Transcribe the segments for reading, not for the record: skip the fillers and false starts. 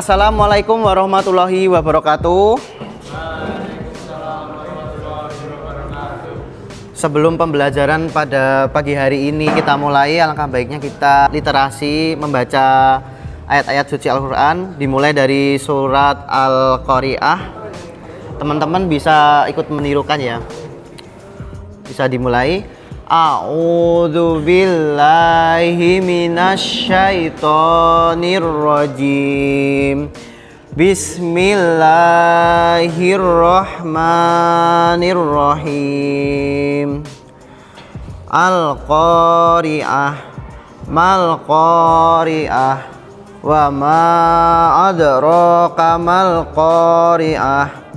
Assalamualaikum warahmatullahi wabarakatuh. Sebelum pembelajaran pada pagi hari ini kita mulai, alangkah baiknya kita literasi membaca ayat-ayat suci Al-Quran. Dimulai dari surat Al-Qari'ah. Teman-teman bisa ikut menirukan ya. Bisa dimulai. A'udzu billahi minasyaitonir rajim. Bismillahirrahmanirrahim. Al-Qari'ah mal Qari'ah wa ma adraka mal Qari'ah.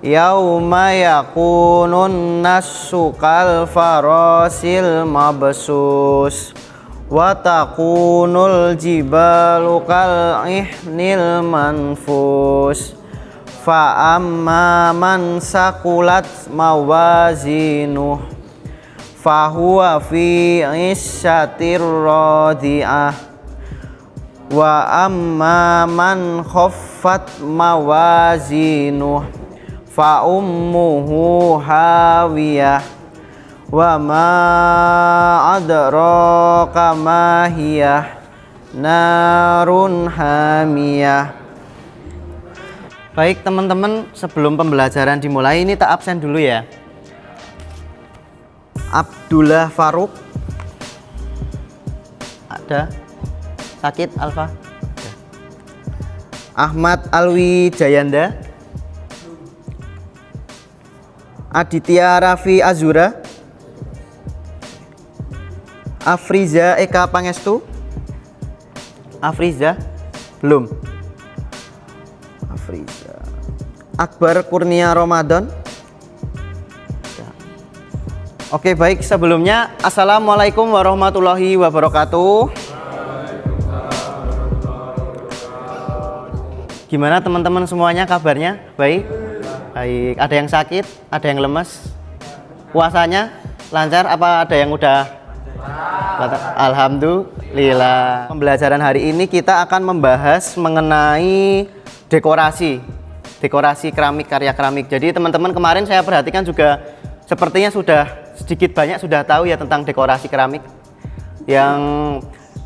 Yauma yakunun nassu kal farasil mabsus wa takunul jibalu kal ihnil manfus fa amma man sakulat mawazinuh fa huwa fi 'ishatir radhi'ah wa amma man khaffat mawazinuh fa ummuhu hawiyah wa ma adraka ma hiyah narun hamiyah. Baik teman-teman, sebelum pembelajaran dimulai ini tak absen dulu ya. Abdullah Faruk ada? Sakit Alfa? Ada. Ahmad Alwi Jayanda, Aditya Raffi Azura, Afriza Eka Pangestu. Afriza belum. Afriza. Akbar Kurnia Ramadan. Oke, baik, sebelumnya Assalamualaikum warahmatullahi wabarakatuh. Gimana teman-teman semuanya kabarnya? Baik? Baik. Ada yang sakit? Ada yang lemes? Puasanya lancar apa ada yang udah? Alhamdulillah. Pembelajaran hari ini kita akan membahas mengenai dekorasi keramik, karya keramik. Jadi teman-teman kemarin saya perhatikan juga sepertinya sudah sedikit banyak sudah tahu ya tentang dekorasi keramik yang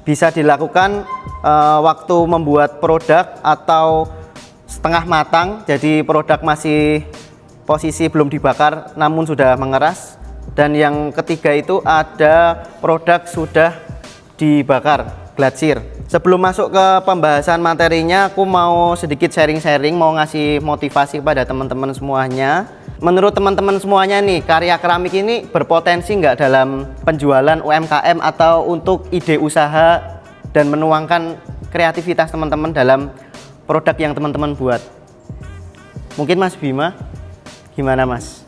bisa dilakukan waktu membuat produk atau setengah matang. Jadi produk masih posisi belum dibakar namun sudah mengeras. Dan yang ketiga itu ada produk sudah dibakar, gladsir. Sebelum masuk ke pembahasan materinya, aku mau sedikit sharing-sharing, mau ngasih motivasi kepada teman-teman semuanya. Menurut teman-teman semuanya nih, karya keramik ini berpotensi nggak dalam penjualan UMKM atau untuk ide usaha dan menuangkan kreativitas teman-teman dalam produk yang teman-teman buat? Mungkin Mas Bima, gimana Mas?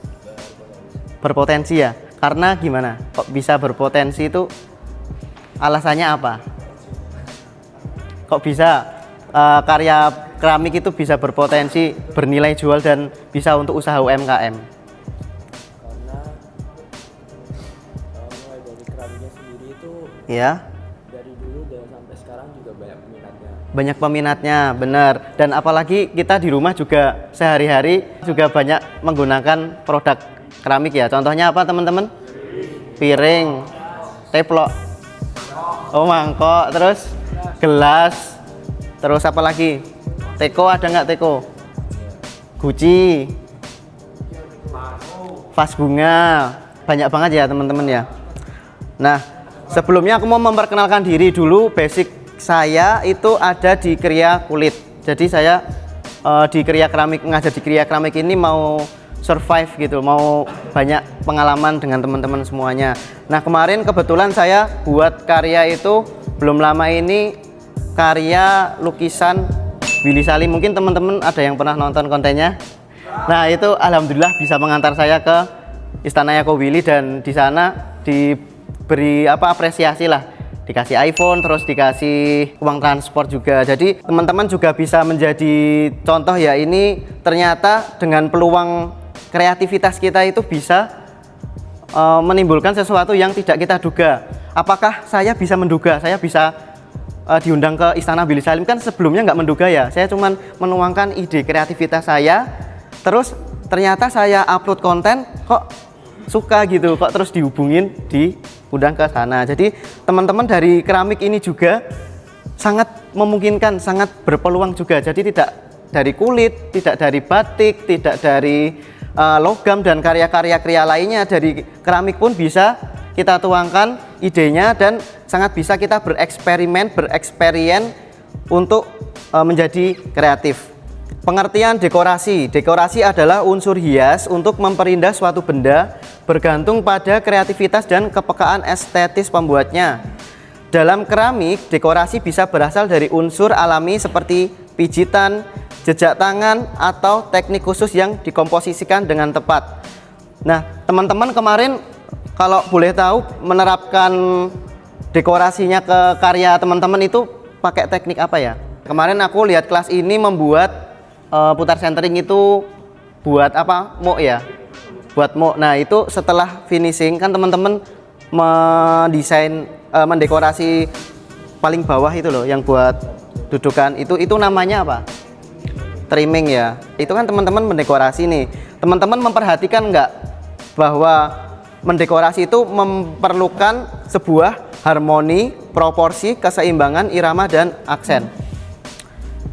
Berpotensi ya? Karena gimana? Kok bisa berpotensi itu? Alasannya apa? Kok bisa karya keramik itu bisa berpotensi bernilai jual dan bisa untuk usaha UMKM? Karena mulai dari keramiknya sendiri itu Ya. dari dulu dan sampai sekarang juga banyak peminatnya. Banyak peminatnya, benar. Dan apalagi kita di rumah juga sehari-hari juga banyak menggunakan produk keramik ya. Contohnya apa teman-teman? Piring, teplok, mangkok, terus gelas, terus apa lagi? Teko, ada nggak teko? Guci, vas bunga, banyak banget ya teman-teman ya. Nah, sebelumnya aku mau memperkenalkan diri dulu. Basic saya itu ada di Kriya Kulit. Jadi saya di Kriya Keramik, ngajar di Kriya Keramik ini mau survive gitu, mau banyak pengalaman dengan teman-teman semuanya. Nah, kemarin kebetulan saya buat karya itu belum lama ini, karya lukisan Willy Salim. Mungkin teman-teman ada yang pernah nonton kontennya. Nah, itu alhamdulillah bisa mengantar saya ke Istana Yako Willy dan di sana diberi apresiasi lah. Dikasih iPhone, terus dikasih uang transport juga. Jadi teman-teman juga bisa menjadi contoh ya, ini ternyata dengan peluang kreativitas kita itu bisa menimbulkan sesuatu yang tidak kita duga. Apakah saya bisa menduga, saya bisa diundang ke Istana Billy Salim kan sebelumnya nggak menduga ya. Saya cuman menuangkan ide kreativitas saya, terus ternyata saya upload konten kok suka gitu, kok terus dihubungin diundang ke sana. Jadi teman-teman dari keramik ini juga sangat memungkinkan, sangat berpeluang juga. Jadi tidak dari kulit, tidak dari batik, tidak dari logam dan karya-karya kria lainnya, dari keramik pun bisa kita tuangkan idenya dan sangat bisa kita bereksperimen, bereksperience untuk menjadi kreatif. Pengertian dekorasi. Dekorasi adalah unsur hias untuk memperindah suatu benda bergantung pada kreativitas dan kepekaan estetis pembuatnya. Dalam keramik, dekorasi bisa berasal dari unsur alami seperti pijitan, jejak tangan, atau teknik khusus yang dikomposisikan dengan tepat. Nah, teman-teman kemarin kalau boleh tahu menerapkan dekorasinya ke karya teman-teman itu pakai teknik apa ya? Kemarin aku lihat kelas ini membuat putar centering itu buat apa? Mo ya? Buat mo. Nah, itu setelah finishing kan teman-teman mendesain mendekorasi paling bawah itu loh yang buat dudukan itu namanya apa? Trimming ya. Itu kan teman-teman mendekorasi nih. Teman-teman memperhatikan nggak bahwa mendekorasi itu memerlukan sebuah harmoni, proporsi, keseimbangan, irama, dan aksen.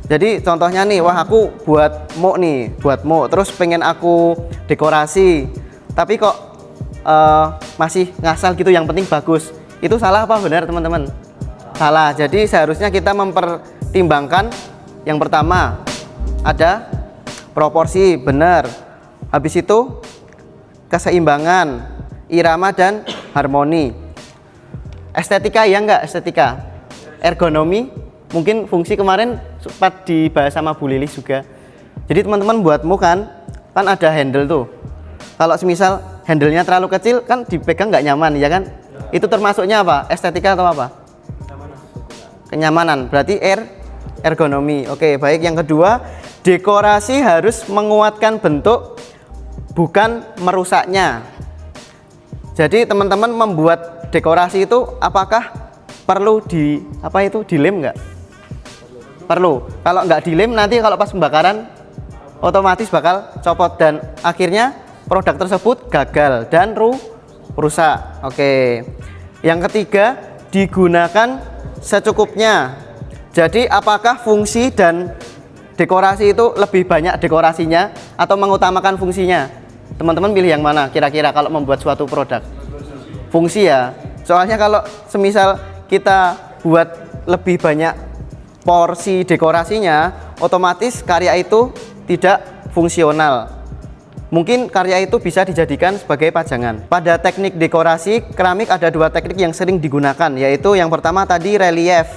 Jadi contohnya nih, wah aku buat mo nih, buat mo, terus pengen aku dekorasi, tapi kok masih ngasal gitu, yang penting bagus. Itu salah apa benar teman-teman? Salah. Jadi seharusnya kita mempertimbangkan yang pertama ada proporsi benar, habis itu keseimbangan, irama, dan harmoni. Estetika ya enggak? Estetika. Ergonomi, mungkin fungsi kemarin sempat dibahas sama Bu Lilis juga. Jadi teman-teman buatmu kan ada handle tuh. Kalau semisal handle-nya terlalu kecil kan dipegang nggak nyaman ya kan? Itu termasuknya apa? Estetika atau apa? Kenyamanan. Berarti ergonomi. Oke, baik. Yang kedua, dekorasi harus menguatkan bentuk, bukan merusaknya. Jadi teman-teman membuat dekorasi itu apakah perlu dilem nggak? Perlu. Kalau nggak dilem nanti kalau pas pembakaran otomatis bakal copot dan akhirnya produk tersebut gagal dan rusak. Oke. Yang ketiga, digunakan secukupnya. Jadi apakah fungsi dan dekorasi itu lebih banyak dekorasinya atau mengutamakan fungsinya? Teman-teman pilih yang mana kira-kira kalau membuat suatu produk? Fungsi ya. Soalnya kalau semisal kita buat lebih banyak porsi dekorasinya, otomatis karya itu tidak fungsional. Mungkin karya itu bisa dijadikan sebagai pajangan. Pada teknik dekorasi keramik ada dua teknik yang sering digunakan, yaitu yang pertama tadi relief.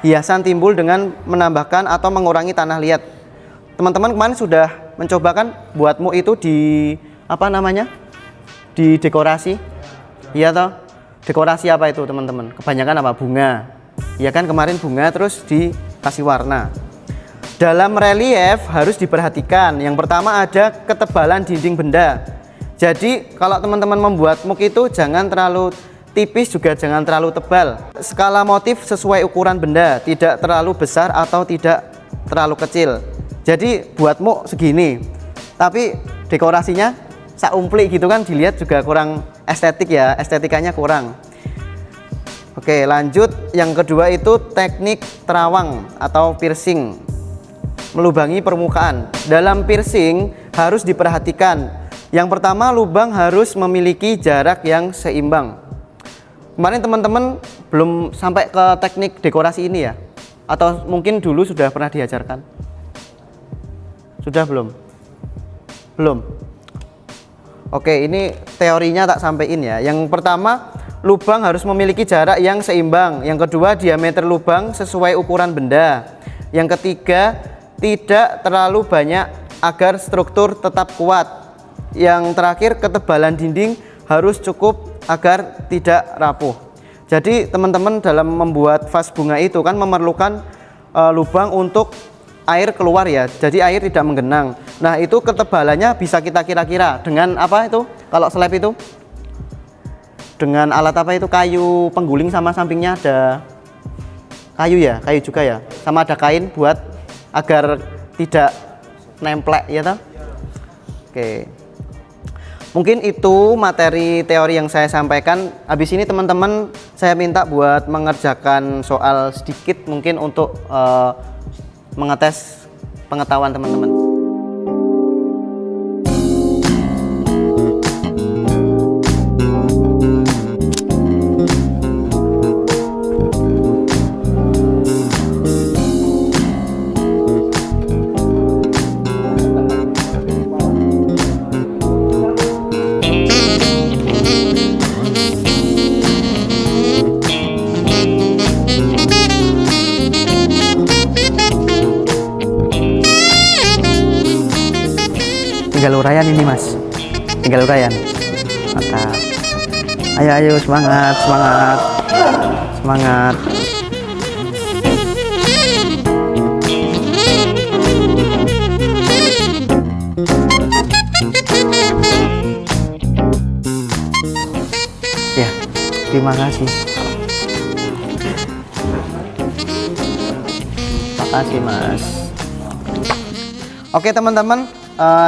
Hiasan timbul dengan menambahkan atau mengurangi tanah liat. Teman-teman kemarin sudah mencoba kan buatmu itu di di dekorasi, iya toh? Dekorasi apa itu teman-teman? Kebanyakan apa? Bunga, ya kan, kemarin bunga terus dikasih warna. Dalam relief harus diperhatikan, yang pertama ada ketebalan dinding benda. Jadi kalau teman-teman membuat muk itu jangan terlalu tipis juga jangan terlalu tebal. Skala motif sesuai ukuran benda, tidak terlalu besar atau tidak terlalu kecil. Jadi buat muk segini, tapi dekorasinya saumpli gitu kan, dilihat juga kurang estetik ya, estetikanya kurang. Oke, lanjut. Yang kedua itu teknik terawang atau piercing, melubangi permukaan. Dalam piercing harus diperhatikan, yang pertama lubang harus memiliki jarak yang seimbang. Kemarin teman-teman belum sampai ke teknik dekorasi ini ya, atau mungkin dulu sudah pernah diajarkan? Sudah belum? Belum. Oke, ini teorinya tak sampaikan ya. Yang pertama, lubang harus memiliki jarak yang seimbang. Yang kedua, diameter lubang sesuai ukuran benda. Yang ketiga, tidak terlalu banyak agar struktur tetap kuat. Yang terakhir, ketebalan dinding harus cukup agar tidak rapuh. Jadi teman-teman dalam membuat vas bunga itu kan memerlukan lubang untuk air keluar ya, jadi air tidak menggenang. Nah itu ketebalannya bisa kita kira-kira dengan apa itu? Kalau slab itu dengan alat apa itu? Kayu pengguling sama sampingnya ada kayu ya, kayu juga ya. Sama ada kain buat agar tidak nemplek ya toh. Oke. Mungkin itu materi teori yang saya sampaikan. Habis ini teman-teman saya minta buat mengerjakan soal sedikit mungkin untuk mengetes pengetahuan teman-teman. Tinggal uraian ini mas, tinggal uraian. Mantap. Ayo semangat, semangat, semangat. Ya, terima kasih. Terima kasih mas. Oke teman-teman.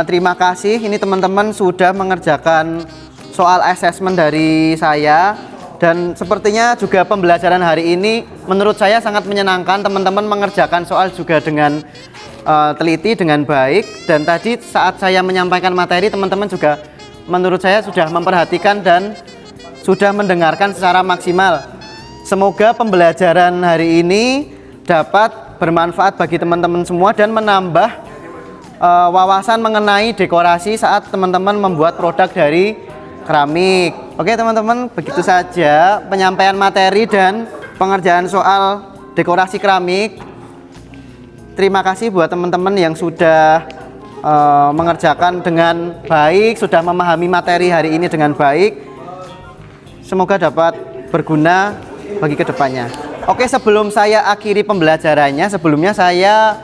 Terima kasih, ini teman-teman sudah mengerjakan soal assessment dari saya. Dan sepertinya juga pembelajaran hari ini menurut saya sangat menyenangkan. Teman-teman mengerjakan soal juga dengan teliti, dengan baik. Dan tadi saat saya menyampaikan materi, teman-teman juga menurut saya sudah memperhatikan dan sudah mendengarkan secara maksimal. Semoga pembelajaran hari ini dapat bermanfaat bagi teman-teman semua dan menambah wawasan mengenai dekorasi saat teman-teman membuat produk dari keramik. Oke teman-teman, begitu saja penyampaian materi dan pengerjaan soal dekorasi keramik. Terima kasih buat teman-teman yang sudah mengerjakan dengan baik, sudah memahami materi hari ini dengan baik. Semoga dapat berguna bagi kedepannya. Oke, sebelum saya akhiri pembelajarannya, sebelumnya saya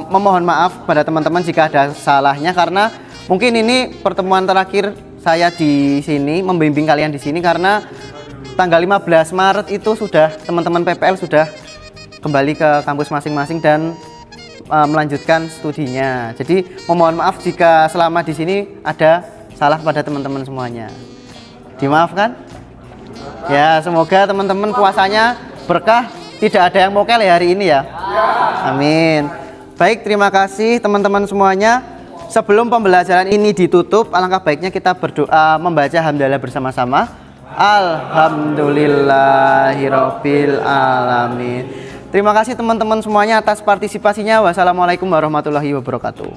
memohon maaf pada teman-teman jika ada salahnya, karena mungkin ini pertemuan terakhir saya di sini, membimbing kalian di sini, karena tanggal 15 Maret itu sudah teman-teman PPL sudah kembali ke kampus masing-masing dan melanjutkan studinya. Jadi memohon maaf jika selama di sini ada salah pada teman-teman semuanya. Dimaafkan? Ya, semoga teman-teman puasanya berkah, tidak ada yang mokel ya hari ini ya. Amin. Baik, terima kasih teman-teman semuanya. Sebelum pembelajaran ini ditutup, alangkah baiknya kita berdoa membaca hamdalah bersama-sama. Alhamdulillahirabbil alamin. Terima kasih teman-teman semuanya atas partisipasinya. Wassalamualaikum warahmatullahi wabarakatuh.